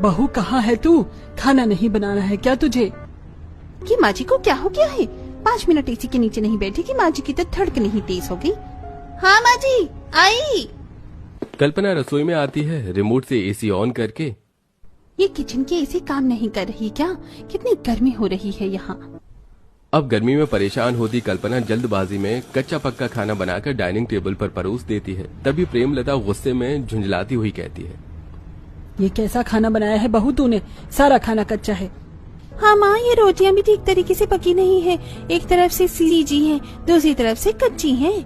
बहू कहाँ है तू? खाना नहीं बनाना है क्या तुझे? कि माँ जी को क्या हो गया है? 5 मिनट एसी के नीचे नहीं बैठी कि माँ जी की तो धड़कन ही तेज हो गई। हाँ माँ जी आई। कल्पना रसोई में आती है रिमोट से एसी ऑन करके। ये किचन की एसी काम नहीं कर रही क्या? कितनी गर्मी हो रही है यहाँ। अब गर्मी में परेशान होती कल्पना जल्दबाजी में कच्चा पक्का खाना बनाकर डाइनिंग टेबल पर परोस देती है। तभी प्रेमलता गुस्से में झुंझलाती हुई कहती है, ये कैसा खाना बनाया है बहू तूने? सारा खाना कच्चा है। हाँ माँ, ये रोटियाँ भी ठीक तरीके से पकी नहीं है। एक तरफ से सीजी हैं, दूसरी तरफ से कच्ची हैं।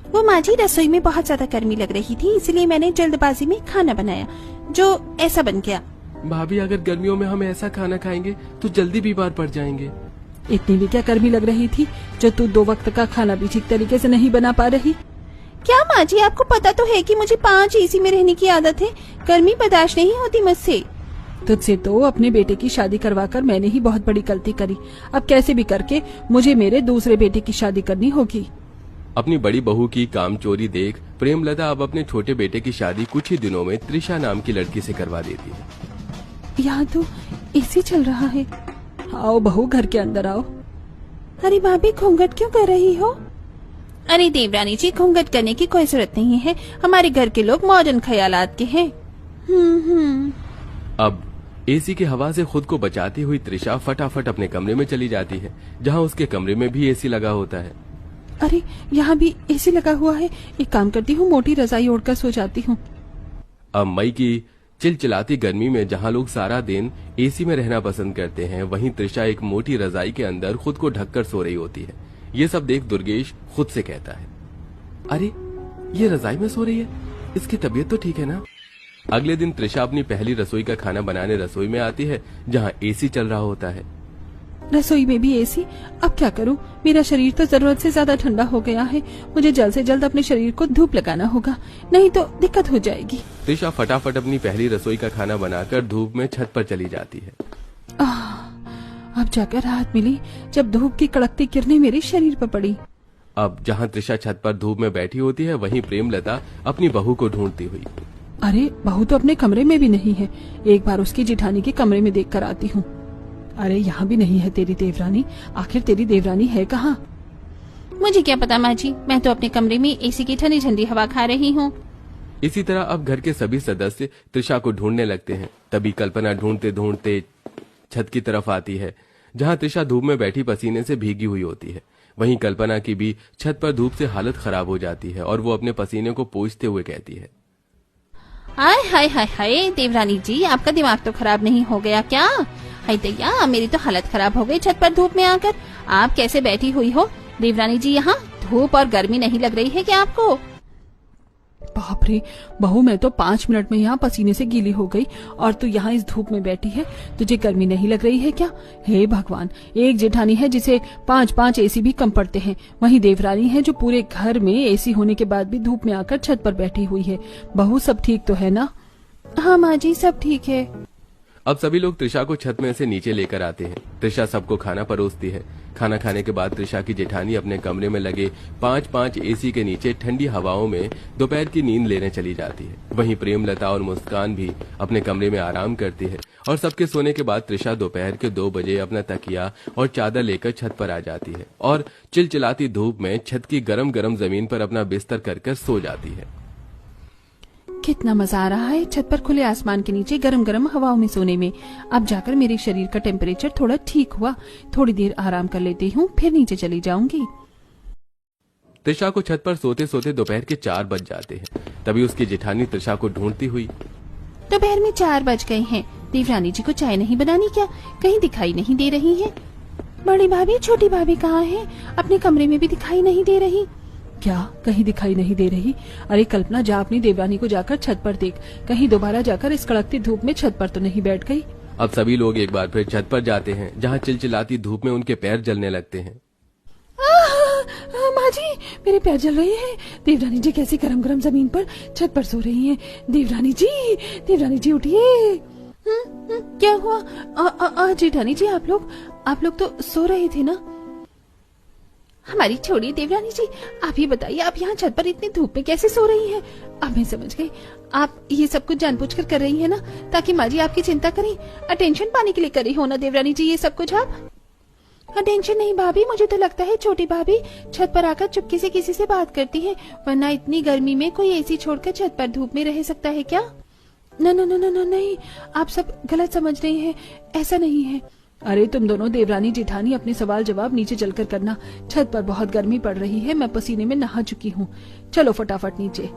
वो माँ जी रसोई में बहुत ज्यादा गर्मी लग रही थी, इसलिए मैंने जल्दबाजी में खाना बनाया जो ऐसा बन गया। भाभी अगर गर्मियों में हम ऐसा खाना खाएंगे तो जल्दी बीमार पड़ जाएंगे। इतनी भी क्या गर्मी लग रही थी जो तू 2 वक्त का खाना भी ठीक तरीके से नहीं बना पा रही? क्या माँ जी, आपको पता तो है कि मुझे 5 एसी में रहने की आदत है। गर्मी बर्दाश्त नहीं होती मुझसे। तुझसे तो अपने बेटे की शादी करवाकर मैंने ही बहुत बड़ी गलती करी। अब कैसे भी करके मुझे मेरे दूसरे बेटे की शादी करनी होगी। अपनी बड़ी बहू की कामचोरी देख प्रेमलता अब अपने छोटे बेटे की शादी कुछ ही दिनों में त्रिशा नाम की लड़की से करवा देती है। यहाँ तो एसी चल रहा है। आओ बहू, घर के अंदर आओ। अरे भाभी, घूंघट क्यों कर रही हो? अरे देवरानी जी, घूंघट करने की कोई जरूरत नहीं है। हमारे घर के लोग मॉडर्न ख्यालात के हैं। अब एसी की हवा से खुद को बचाती हुई त्रिशा फटाफट अपने कमरे में चली जाती है, जहाँ उसके कमरे में भी एसी लगा होता है। अरे यहाँ भी एसी लगा हुआ है। एक काम करती हूँ, मोटी रजाई ओढ़कर सो जाती हूँ। अब मई की चिलचिलाती गर्मी में जहाँ लोग सारा दिन एसी में रहना पसंद करते हैं, वहीं त्रिशा एक मोटी रजाई के अंदर खुद को ढककर सो रही होती है। ये सब देख दुर्गेश खुद से कहता है, अरे ये रजाई में सो रही है, इसकी तबीयत तो ठीक है ना? अगले दिन त्रिशा अपनी पहली रसोई का खाना बनाने रसोई में आती है, जहाँ एसी चल रहा होता है। रसोई में भी एसी? अब क्या करूं? मेरा शरीर तो जरूरत से ज्यादा ठंडा हो गया है। मुझे जल्द से जल्द अपने शरीर को धूप लगाना होगा, नहीं तो दिक्कत हो जाएगी। त्रिशा फटाफट अपनी पहली रसोई का खाना बनाकर धूप में छत पर चली जाती है। अब जाकर राहत मिली जब धूप की कड़कती किरणें मेरे शरीर पर पड़ी। अब जहाँ त्रिशा छत पर धूप में बैठी होती है, वहीं प्रेमलता अपनी बहू को ढूंढती हुई। अरे बहू तो अपने कमरे में भी नहीं है। एक बार उसकी जिठानी के कमरे में देख कर आती हूँ। अरे यहाँ भी नहीं है तेरी देवरानी। आखिर तेरी देवरानी है कहाँ? मुझे क्या पता माँ जी, मैं तो अपने कमरे में एसी की ठंडी ठंडी हवा खा रही हूँ। इसी तरह अब घर के सभी सदस्य त्रिशा को ढूंढने लगते हैं। तभी कल्पना ढूंढते ढूंढते छत की तरफ आती है, जहाँ त्रिशा धूप में बैठी पसीने से भीगी हुई होती है। वहीं कल्पना की भी छत पर धूप से हालत खराब हो जाती है और वो अपने पसीने को पोंछते हुए कहती है, हाय हाय हाय हाय, देवरानी जी आपका दिमाग तो खराब नहीं हो गया क्या? हाय दैया, मेरी तो हालत खराब हो गई छत पर धूप में आकर। आप कैसे बैठी हुई हो देवरानी जी? यहाँ धूप और गर्मी नहीं लग रही है क्या आपको? बाप रे बहू, मैं तो 5 मिनट में यहाँ पसीने से गीली हो गई और तू यहाँ इस धूप में बैठी है। तुझे गर्मी नहीं लग रही है क्या? हे भगवान, एक जेठानी है जिसे 5-5 एसी भी कम पड़ते हैं, वहीं देवरानी है जो पूरे घर में एसी होने के बाद भी धूप में आकर छत पर बैठी हुई है। बहू सब ठीक तो है ना? हाँ माँ जी, सब ठीक है। अब सभी लोग त्रिशा को छत में से नीचे लेकर आते हैं। त्रिशा सबको खाना परोसती है। खाना खाने के बाद त्रिशा की जेठानी अपने कमरे में लगे 5-5 एसी के नीचे ठंडी हवाओं में दोपहर की नींद लेने चली जाती है। वहीं प्रेमलता और मुस्कान भी अपने कमरे में आराम करती है और सबके सोने के बाद त्रिशा दोपहर के 2 बजे अपना तकिया और चादर लेकर छत पर आ जाती है और चिलचिलाती धूप में छत की गरम गरम जमीन पर अपना बिस्तर कर सो जाती है। कितना मजा आ रहा है छत पर खुले आसमान के नीचे गरम गरम हवाओं में सोने में। अब जाकर मेरे शरीर का टेम्परेचर थोड़ा ठीक हुआ, थोड़ी देर आराम कर लेती हूँ, फिर नीचे चली जाऊंगी। त्रिशा को छत पर सोते सोते दोपहर के 4 बज जाते हैं। तभी उसकी जेठानी त्रिशा को ढूंढती हुई, दोपहर में 4 बज गए हैं, देवरानी जी को चाय नहीं बनानी क्या? कहीं दिखाई नहीं दे रही है। बड़ी भाभी, छोटी भाभी कहाँ है? अपने कमरे में भी दिखाई नहीं दे रही। क्या कहीं दिखाई नहीं दे रही? अरे कल्पना, जा अपनी देवरानी को जाकर छत पर देख, कहीं दोबारा जाकर इस कड़कती धूप में छत पर तो नहीं बैठ गई। अब सभी लोग एक बार फिर छत पर जाते हैं, जहाँ चिलचिलाती धूप में उनके पैर जलने लगते हैं। माँ जी, मेरे पैर जल रहे हैं। देवरानी जी कैसी गरम गरम जमीन पर छत पर सो रही हैं। देवरानी जी उठिए। क्या हुआ? जेठानी जी, आप लोग तो सो रहे थे ना? हमारी छोड़िए देवरानी जी, आप ये बताइए आप यहाँ छत पर इतनी धूप में कैसे सो रही हैं? अब मैं समझ गई, आप ये सब कुछ जानबूझकर कर रही हैं ना, ताकि माँ जी आपकी चिंता करें, अटेंशन पाने के लिए कर रही हो ना देवरानी जी ये सब कुछ आप? अटेंशन नहीं भाभी, मुझे तो लगता है छोटी भाभी छत पर आकर चुपके से किसी से बात करती है, वरना इतनी गर्मी में कोई एसी छोड़कर छत पर धूप में रह सकता है क्या? नहीं, आप सब गलत समझ रही हैं, ऐसा नहीं है। अरे तुम दोनों देवरानी जेठानी अपने सवाल जवाब नीचे चलकर करना, छत पर बहुत गर्मी पड़ रही है, मैं पसीने में नहा चुकी हूँ, चलो फटाफट नीचे।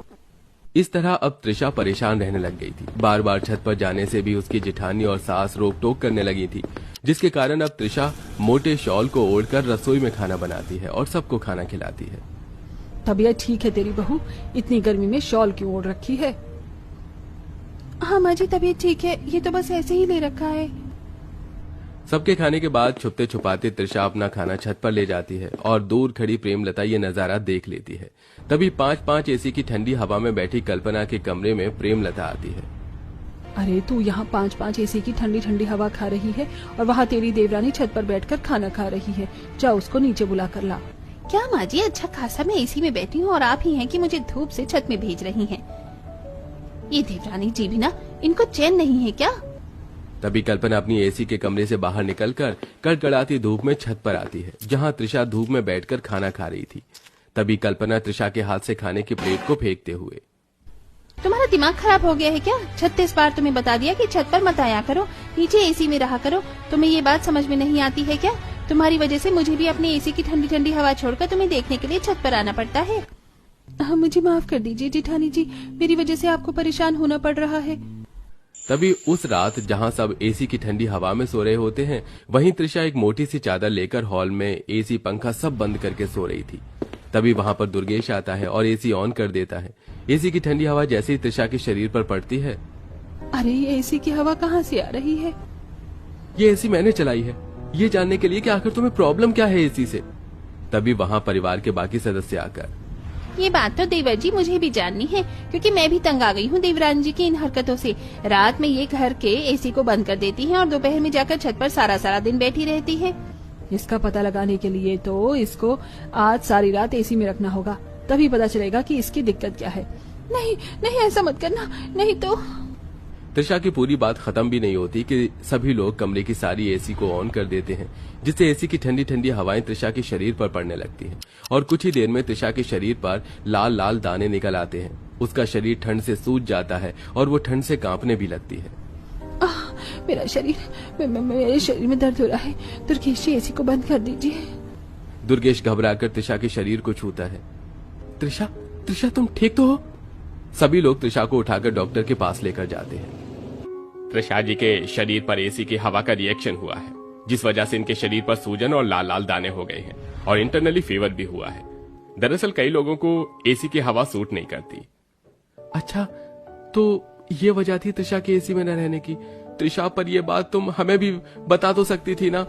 इस तरह अब त्रिशा परेशान रहने लग गई थी। बार बार छत पर जाने से भी उसकी जेठानी और सास रोक टोक करने लगी थी, जिसके कारण अब त्रिशा मोटे शॉल को ओढ़कर रसोई में खाना बनाती है और सबको खाना खिलाती है। तबीयत ठीक है तेरी बहू? इतनी गर्मी में शॉल क्यों ओढ़ रखी है? हाँ माँ जी तबीयत ठीक है, ये तो बस ऐसे ही ले रखा है। सबके खाने के बाद छुपते छुपाते त्रिशा अपना खाना छत पर ले जाती है और दूर खड़ी प्रेमलता ये नजारा देख लेती है। तभी 5-5 एसी की ठंडी हवा में बैठी कल्पना के कमरे में प्रेमलता आती है। अरे तू यहाँ 5-5 एसी की ठंडी ठंडी हवा खा रही है और वहाँ तेरी देवरानी छत पर बैठकर खाना खा रही है, जा उसको नीचे बुला कर ला। क्या माँ जी, अच्छा खासा मैं एसी में बैठी हूँ और आप ही हैं कि मुझे धूप से छत में भेज रही हैं। ये देवरानी जी भी ना, इनको चैन नहीं है क्या? तभी कल्पना अपनी एसी के कमरे से बाहर निकलकर कड़कड़ाती धूप में छत पर आती है, जहां त्रिशा धूप में बैठकर खाना खा रही थी। तभी कल्पना त्रिशा के हाथ से खाने की प्लेट को फेंकते हुए, तुम्हारा दिमाग खराब हो गया है क्या? 36 बार तुम्हें बता दिया कि छत पर मत आया करो, नीचे एसी में रहा करो, तुम्हें ये बात समझ में नहीं आती है क्या? तुम्हारी वजह से मुझे भी अपने एसी की ठंडी ठंडी हवा छोड़कर तुम्हें देखने के लिए छत पर आना पड़ता है। हाँ मुझे माफ कर दीजिए जेठानी जी, मेरी वजह से आपको परेशान होना पड़ रहा है। तभी उस रात जहां सब एसी की ठंडी हवा में सो रहे होते हैं, वहीं त्रिशा एक मोटी सी चादर लेकर हॉल में एसी पंखा सब बंद करके सो रही थी। तभी वहां पर दुर्गेश आता है और एसी ऑन कर देता है। एसी की ठंडी हवा जैसे ही त्रिशा के शरीर पर पड़ती है, अरे ये एसी की हवा कहाँ से आ रही है? ये एसी मैंने चलाई है, ये जानने के लिए कि आखिर तुम्हें प्रॉब्लम क्या है एसी से। तभी वहां परिवार के बाकी सदस्य आकर, ये बात तो देवर जी मुझे भी जाननी है, क्योंकि मैं भी तंग आ गई हूँ देवरानी जी की इन हरकतों से। रात में ये घर के एसी को बंद कर देती हैं और दोपहर में जाकर छत पर सारा दिन बैठी रहती है। इसका पता लगाने के लिए तो इसको आज सारी रात एसी में रखना होगा, तभी पता चलेगा कि इसकी दिक्कत क्या है। नहीं ऐसा मत करना, नहीं तो। त्रिशा की पूरी बात खत्म भी नहीं होती कि सभी लोग कमरे की सारी एसी को ऑन कर देते हैं, जिससे एसी की ठंडी ठंडी हवाएं त्रिशा के शरीर पर पड़ने लगती हैं और कुछ ही देर में त्रिशा के शरीर पर लाल लाल दाने निकल आते हैं। उसका शरीर ठंड से सूज जाता है और वो ठंड से कांपने भी लगती है। मेरे शरीर में दर्द हो रहा है, दुर्गेश जी एसी को बंद कर दीजिए। दुर्गेश घबराकर त्रिशा के शरीर को छूता है। त्रिशा तुम ठीक तो हो? सभी लोग त्रिशा को उठाकर डॉक्टर के पास लेकर जाते हैं। त्रिशा जी के शरीर पर एसी की हवा का रिएक्शन हुआ है, जिस वजह से इनके शरीर पर सूजन और लाल लाल दाने हो गए हैं और इंटरनली फीवर भी हुआ है। दरअसल कई लोगों को एसी की हवा सूट नहीं करती। अच्छा, तो ये वजह थी त्रिशा के एसी में न रहने की। त्रिशा, पर ये बात तुम हमें भी बता तो सकती थी ना?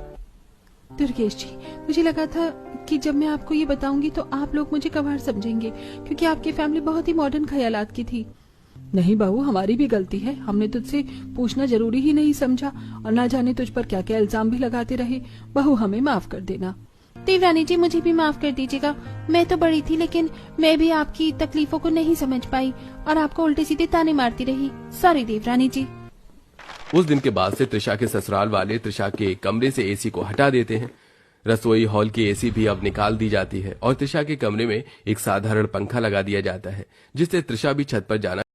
दुर्गेश जी, मुझे लगा था कि जब मैं आपको ये बताऊंगी तो आप लोग मुझे कबाड़ समझेंगे, क्योंकि आपकी फैमिली बहुत ही मॉडर्न ख्यालात की थी। नहीं बहू, हमारी भी गलती है, हमने तुझसे पूछना जरूरी ही नहीं समझा और ना जाने तुझ पर क्या क्या इल्जाम भी लगाते रहे। बहू हमें माफ कर देना। देवरानी जी मुझे भी माफ कर दीजिएगा, मैं तो बड़ी थी लेकिन मैं भी आपकी तकलीफों को नहीं समझ पाई और आपको उल्टे सीधे ताने मारती रही। सॉरी देवरानी जी। उस दिन के बाद से त्रिशा के ससुराल वाले त्रिशा के कमरे से एसी को हटा देते हैं। रसोई हॉल की एसी भी अब निकाल दी जाती है और त्रिशा के कमरे में एक साधारण पंखा लगा दिया जाता है, जिससे त्रिशा भी छत पर जाना